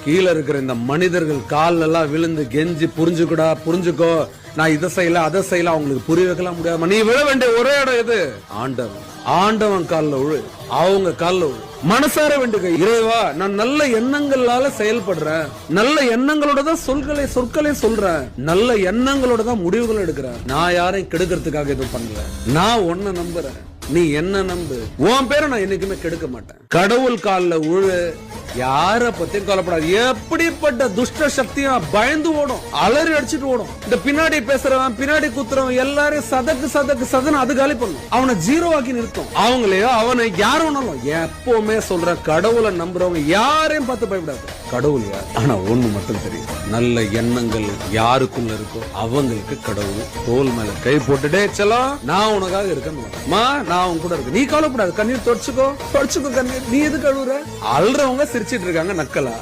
கீழே இருக்கிற இந்த மனிதர்கள் கால் எல்லாம் விழுந்து கெஞ்சி புரிஞ்சுக்கோ, நான் இதை செய்யல அதை செய்யல அவங்களுக்கு புரிய வைக்கலாம் முடியாது. நீ விழ வேண்டிய ஒரே இடம் எது? ஆண்டவன் கால்ல விழு, அவங்க கால்ல விழு. மனசார வேண்டுக, இறைவா நான் நல்ல எண்ணங்களால செயல்படுறேன், நல்ல எண்ணங்களோட தான் சொற்களை சொல்றேன், நல்ல எண்ணங்களோட தான் முடிவுகள் எடுக்கிறேன். நான் யாரையும் கெடுக்கிறதுக்காக எதுவும் பண்ணல. நான் உன்னை நம்புறேன், நீ என்ன நம்பு. உன் பேரை நான் என்னைக்குமே கெடுக்க மாட்டேன். கடவுள் கால்ல விழு, யார பத்தியும் கவலைப்படாது. எப்படிப்பட்ட துஷ்ட சக்தியும் பயந்து ஓடும், அலறி அடிச்சுட்டு ஓடும். இந்த பின்னாடி பேசுறவன் பின்னாடி குத்துறவன் எல்லாரையும் சதக்கு அது காலி பண்ணும், அவனை ஜீரோ ஆக்கி நிறுத்தும். அவங்களையோ அவனை யாரும் எப்பவுமே சொல்ற, கடவுளை நம்புறவங்க யாரையும் பார்த்து பயப்படாது. கடவுள் யார்? ஆனா ஒண்ணு மட்டும் தெரியும், நல்ல எண்ணங்கள் யாருக்குள்ள இருக்கோ அவங்களுக்கு கடவுள் தோல் மேல கை போட்டுட்டே செல்லம், நான் உனக்காக இருக்கேன், நான் உன் கூட இருக்கேன், நீ கவலைப்படாது, கண்ணீர் தொடச்சுக்கோ கண்ணீர், நீ எது கழுவுற? அல்றவங்க சிரிச்சிட்டு இருக்காங்க நக்கலா.